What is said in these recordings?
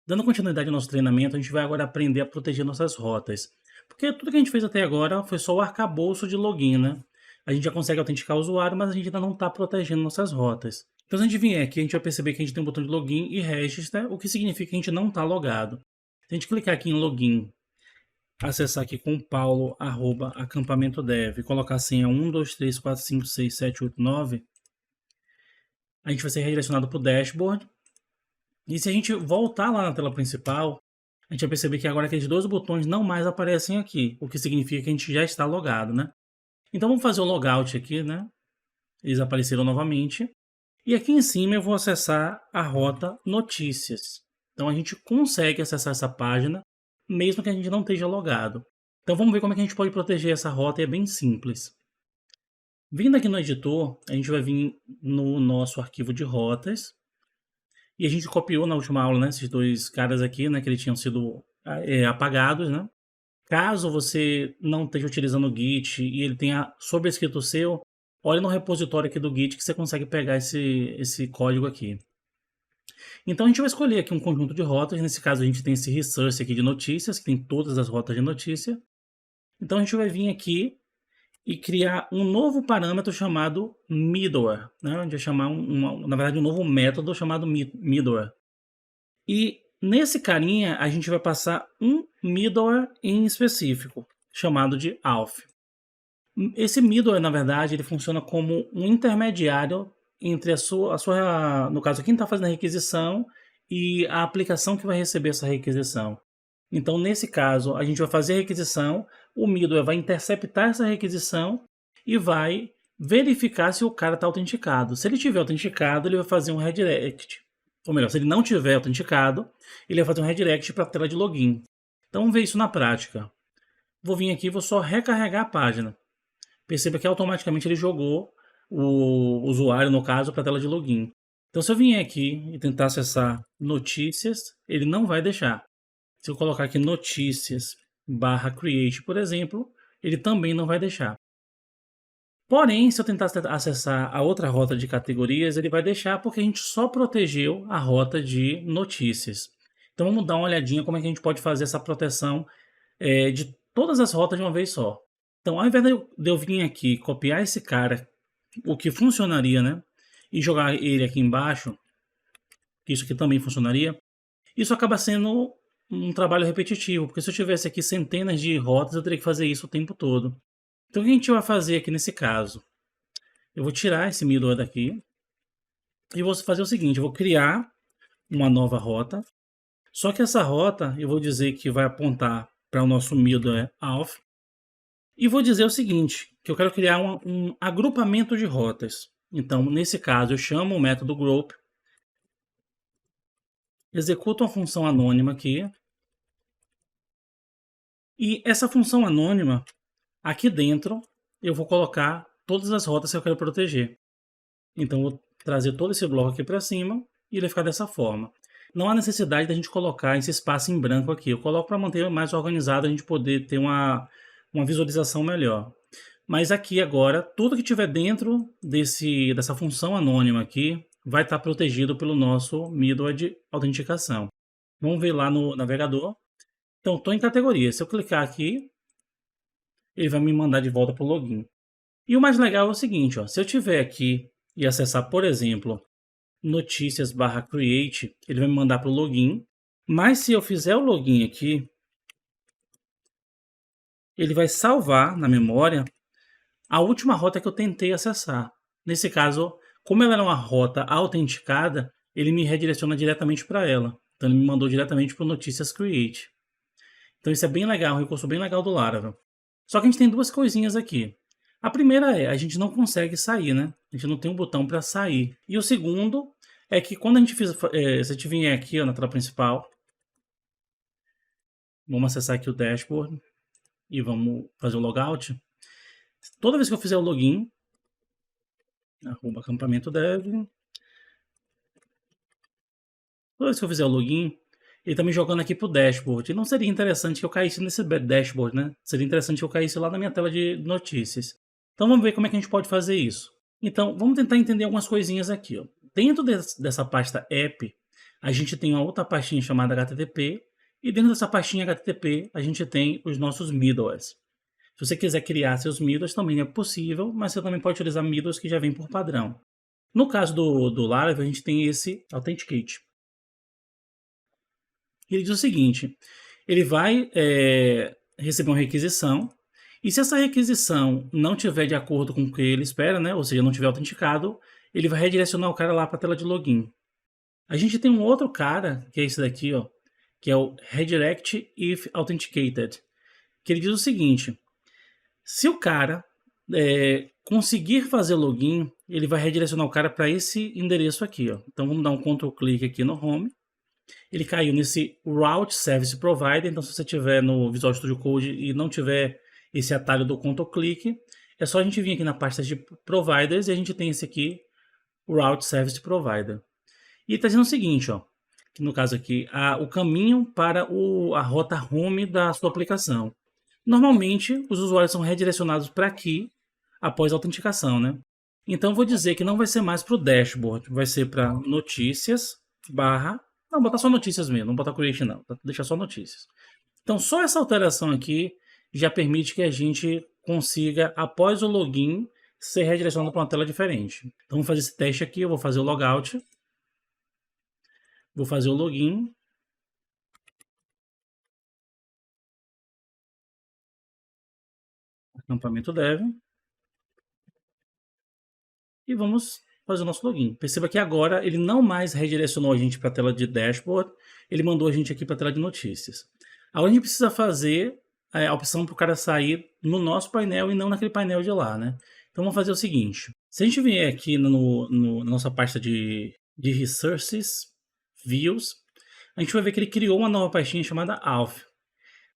Dando continuidade ao nosso treinamento, a gente vai agora aprender a proteger nossas rotas. Porque tudo que a gente fez até agora foi só o arcabouço de login, né? A gente já consegue autenticar o usuário, mas a gente ainda não está protegendo nossas rotas. Então, se a gente vier aqui, a gente vai perceber que a gente tem um botão de login e register, o que significa que a gente não está logado. Se a gente clicar aqui em login, acessar aqui com paulo@acampamentodev e colocar a senha 1234567889, a gente vai ser redirecionado para o dashboard. E se a gente voltar lá na tela principal, a gente vai perceber que agora aqueles dois botões não mais aparecem aqui, o que significa que a gente já está logado, né? Então vamos fazer o logout aqui, né? Eles apareceram novamente. E aqui em cima eu vou acessar a rota notícias. Então a gente consegue acessar essa página, mesmo que a gente não esteja logado. Então vamos ver como é que a gente pode proteger essa rota, e é bem simples. Vindo aqui no editor, a gente vai vir no nosso arquivo de rotas. E a gente copiou na última aula, né, esses dois caras aqui, né, que eles tinham sido apagados, né? Caso você não esteja utilizando o Git e ele tenha sobrescrito o seu, olha no repositório aqui do Git que você consegue pegar esse código aqui. Então a gente vai escolher aqui um conjunto de rotas, nesse caso a gente tem esse resource aqui de notícias, que tem todas as rotas de notícia. Então a gente vai vir aqui e criar um novo parâmetro chamado middleware, né? A gente vai chamar, na verdade, um novo método chamado middleware. E nesse carinha, a gente vai passar um middleware em específico, chamado de auth. Esse middleware, na verdade, ele funciona como um intermediário entre no caso, quem está fazendo a requisição e a aplicação que vai receber essa requisição. Então, nesse caso, a gente vai fazer a requisição, o middleware vai interceptar essa requisição e vai verificar se o cara está autenticado. Se ele estiver autenticado, ele vai fazer um redirect. Ou melhor, se ele não tiver autenticado, ele vai fazer um redirect para a tela de login. Então, vamos ver isso na prática. Vou vir aqui e vou só recarregar a página. Perceba que automaticamente ele jogou o usuário, no caso, para a tela de login. Então, se eu vier aqui e tentar acessar notícias, ele não vai deixar. Se eu colocar aqui notícias/create, por exemplo, ele também não vai deixar. Porém, se eu tentar acessar a outra rota de categorias, ele vai deixar porque a gente só protegeu a rota de notícias. Então vamos dar uma olhadinha como é que a gente pode fazer essa proteção de todas as rotas de uma vez só. Então, ao invés de eu vir aqui copiar esse cara, o que funcionaria, né? E jogar ele aqui embaixo, que isso aqui também funcionaria, isso acaba sendo um trabalho repetitivo, porque se eu tivesse aqui centenas de rotas, eu teria que fazer isso o tempo todo. Então o que a gente vai fazer aqui nesse caso? Eu vou tirar esse middleware daqui e vou fazer o seguinte, eu vou criar uma nova rota, só que essa rota eu vou dizer que vai apontar para o nosso middleware auth e vou dizer o seguinte, que eu quero criar um agrupamento de rotas. Então, nesse caso, eu chamo o método group, executo uma função anônima aqui e essa função anônima, aqui dentro, eu vou colocar todas as rotas que eu quero proteger. Então, eu vou trazer todo esse bloco aqui para cima e ele vai ficar dessa forma. Não há necessidade da gente colocar esse espaço em branco aqui. Eu coloco para manter mais organizado, a gente poder ter uma visualização melhor. Mas aqui agora, tudo que tiver dentro dessa função anônima aqui vai estar protegido pelo nosso middleware de autenticação. Vamos ver lá no navegador. Então, estou em categoria. Se eu clicar aqui, ele vai me mandar de volta para o login. E o mais legal é o seguinte, ó, se eu tiver aqui e acessar, por exemplo, notícias/create, ele vai me mandar para o login. Mas se eu fizer o login aqui, ele vai salvar na memória a última rota que eu tentei acessar. Nesse caso, como ela era uma rota autenticada, ele me redireciona diretamente para ela. Então ele me mandou diretamente para o notícias create. Então isso é bem legal, um recurso bem legal do Laravel. Só que a gente tem duas coisinhas aqui. A primeira é, a gente não consegue sair, né? A gente não tem um botão para sair. E o segundo é que quando a gente se a gente vier aqui ó, na tela principal, vamos acessar aqui o dashboard e vamos fazer o logout. Toda vez que eu fizer o login, @acampamentodev, toda vez que eu fizer o login, ele está me jogando aqui para o dashboard. E não seria interessante que eu caísse nesse dashboard, né? Seria interessante que eu caísse lá na minha tela de notícias. Então vamos ver como é que a gente pode fazer isso. Então vamos tentar entender algumas coisinhas aqui. Ó. Dentro dessa pasta app, a gente tem uma outra pastinha chamada HTTP, e dentro dessa pastinha HTTP a gente tem os nossos middlewares. Se você quiser criar seus middlewares também é possível, mas você também pode utilizar middlewares que já vem por padrão. No caso do Laravel, a gente tem esse Authenticate. Ele diz o seguinte, ele vai receber uma requisição, e se essa requisição não tiver de acordo com o que ele espera, né, ou seja, não tiver autenticado, ele vai redirecionar o cara lá para a tela de login. A gente tem um outro cara, que é esse daqui, ó, que é o Redirect If Authenticated, que ele diz o seguinte, se o cara conseguir fazer login, ele vai redirecionar o cara para esse endereço aqui, ó. Então vamos dar um Ctrl clique aqui no Home. Ele caiu nesse Route Service Provider, então se você tiver no Visual Studio Code e não tiver esse atalho do Ctrl clique, é só a gente vir aqui na pasta de Providers e a gente tem esse aqui, Route Service Provider. E está dizendo o seguinte, ó, que no caso aqui, o caminho para a rota home da sua aplicação. Normalmente, os usuários são redirecionados para aqui após a autenticação, né? Então, eu vou dizer que não vai ser mais para o dashboard, vai ser para notícias, não, botar só notícias mesmo, não botar creation não, deixar só notícias. Então, só essa alteração aqui já permite que a gente consiga, após o login, ser redirecionado para uma tela diferente. Então, vamos fazer esse teste aqui, eu vou fazer o logout, vou fazer o login, acampamento dev, e vamos fazer o nosso login. Perceba que agora ele não mais redirecionou a gente para a tela de dashboard, ele mandou a gente aqui para a tela de notícias. Agora a gente precisa fazer a opção para o cara sair no nosso painel e não naquele painel de lá, né? Então vamos fazer o seguinte, se a gente vier aqui na nossa pasta de Resources, Views, a gente vai ver que ele criou uma nova pastinha chamada Auth.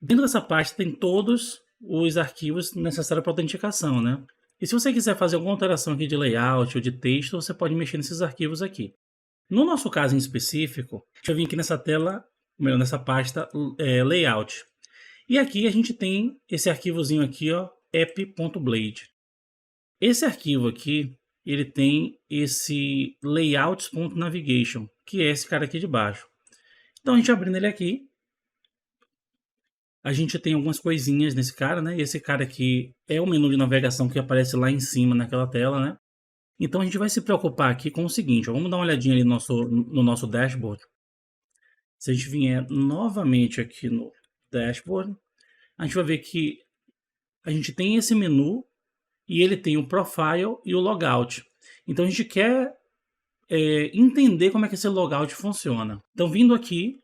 Dentro dessa pasta tem todos os arquivos necessários para autenticação, né? E se você quiser fazer alguma alteração aqui de layout ou de texto, você pode mexer nesses arquivos aqui. No nosso caso em específico, deixa eu vir aqui nessa tela, nessa pasta Layout. E aqui a gente tem esse arquivozinho aqui, ó, app.blade. Esse arquivo aqui, ele tem esse layouts.navigation, que é esse cara aqui de baixo. Então a gente abrindo ele aqui, a gente tem algumas coisinhas nesse cara, né? Esse cara aqui é o menu de navegação que aparece lá em cima naquela tela, né? Então a gente vai se preocupar aqui com o seguinte, ó, vamos dar uma olhadinha ali no nosso dashboard. Se a gente vier novamente aqui no dashboard, a gente vai ver que a gente tem esse menu e ele tem o profile e o logout. Então a gente quer entender como é que esse logout funciona. Então vindo aqui,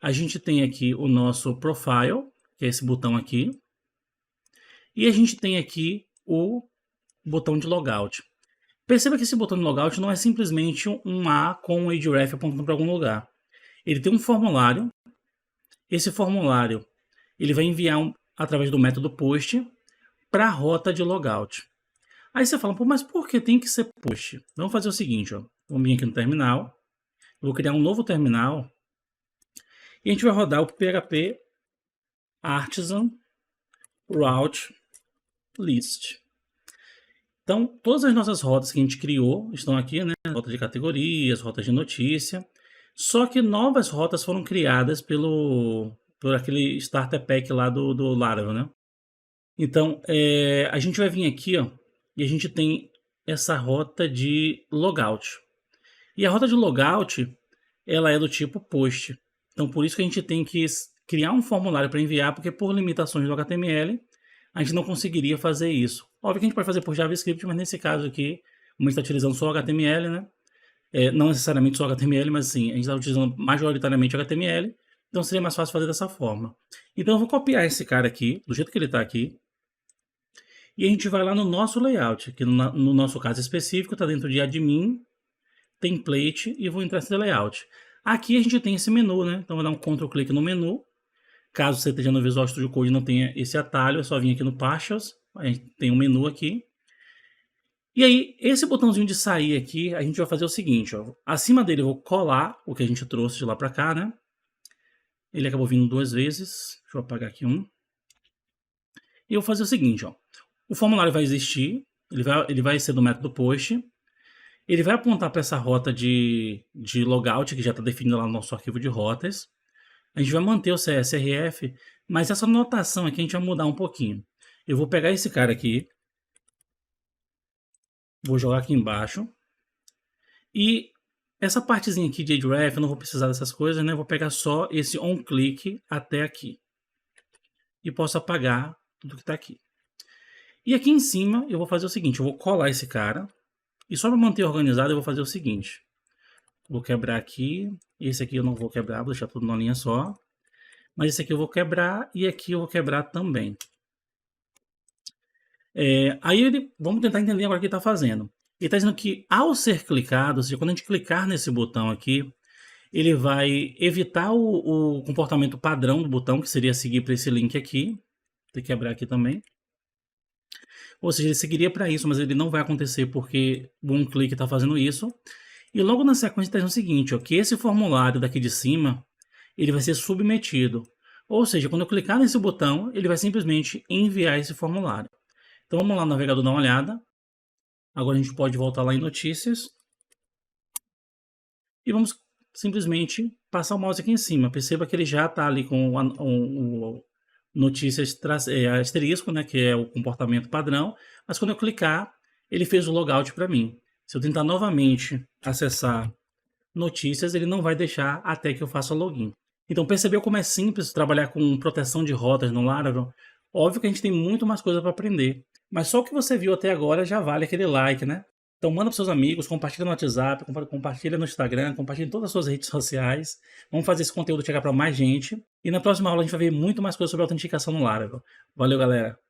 a gente tem aqui o nosso profile, que é esse botão aqui, e a gente tem aqui o botão de logout. Perceba que esse botão de logout não é simplesmente um A com um href apontando para algum lugar. Ele tem um formulário. Esse formulário ele vai enviar através do método post para a rota de logout. Aí você fala, pô, mas por que tem que ser post? Vamos fazer o seguinte, ó. Vamos vir aqui no terminal. Vou criar um novo terminal. E a gente vai rodar o PHP Artisan Route List. Então, todas as nossas rotas que a gente criou estão aqui, né? Rota de categorias, rotas de notícia. Só que novas rotas foram criadas por aquele Starter Pack lá do Laravel, né? Então, a gente vai vir aqui, ó, e a gente tem essa rota de logout. E a rota de logout, ela é do tipo post. Então, por isso que a gente tem que criar um formulário para enviar, porque por limitações do HTML, a gente não conseguiria fazer isso. Óbvio que a gente pode fazer por JavaScript, mas nesse caso aqui, como a gente está utilizando só o HTML, né? Não necessariamente só HTML, mas sim, a gente está utilizando majoritariamente HTML, então seria mais fácil fazer dessa forma. Então eu vou copiar esse cara aqui, do jeito que ele está aqui, e a gente vai lá no nosso layout, que no nosso caso específico está dentro de admin, template, e vou entrar nesse layout. Aqui a gente tem esse menu, né? Então vou dar um Ctrl clique no menu. Caso você esteja no Visual Studio Code e não tenha esse atalho, é só vir aqui no Partials, a gente tem um menu aqui. E aí, esse botãozinho de sair aqui, a gente vai fazer o seguinte, ó. Acima dele eu vou colar o que a gente trouxe de lá para cá, né? Ele acabou vindo duas vezes, deixa eu apagar aqui um. E eu vou fazer o seguinte, ó. O formulário vai existir, ele vai ser do método post. Ele vai apontar para essa rota de logout, que já está definido lá no nosso arquivo de rotas. A gente vai manter o CSRF, mas essa notação aqui a gente vai mudar um pouquinho. Eu vou pegar esse cara aqui, vou jogar aqui embaixo, e essa partezinha aqui de href, eu não vou precisar dessas coisas, né? Eu vou pegar só esse onClick até aqui. E posso apagar tudo que está aqui. E aqui em cima eu vou fazer o seguinte, eu vou colar esse cara, e só para manter organizado eu vou fazer o seguinte. Vou quebrar aqui, esse aqui eu não vou quebrar, vou deixar tudo numa linha só. Mas esse aqui eu vou quebrar e aqui eu vou quebrar também. Vamos tentar entender agora o que ele está fazendo. Ele está dizendo que ao ser clicado, ou seja, quando a gente clicar nesse botão aqui, ele vai evitar o comportamento padrão do botão, que seria seguir para esse link aqui. Vou quebrar aqui também. Ou seja, ele seguiria para isso, mas ele não vai acontecer porque o OneClick está fazendo isso. E logo na sequência está dizendo o seguinte, ó, que esse formulário daqui de cima, ele vai ser submetido. Ou seja, quando eu clicar nesse botão, ele vai simplesmente enviar esse formulário. Então vamos lá no navegador dar uma olhada. Agora a gente pode voltar lá em notícias. E vamos simplesmente passar o mouse aqui em cima. Perceba que ele já está ali com o notícias asterisco, né, que é o comportamento padrão. Mas quando eu clicar, ele fez o logout para mim. Se eu tentar novamente acessar notícias, ele não vai deixar até que eu faça o login. Então percebeu como é simples trabalhar com proteção de rotas no Laravel? Óbvio que a gente tem muito mais coisa para aprender. Mas só o que você viu até agora já vale aquele like, né? Então manda para seus amigos, compartilha no WhatsApp, compartilha no Instagram, compartilha em todas as suas redes sociais. Vamos fazer esse conteúdo chegar para mais gente. E na próxima aula a gente vai ver muito mais coisas sobre autenticação no Laravel. Valeu, galera!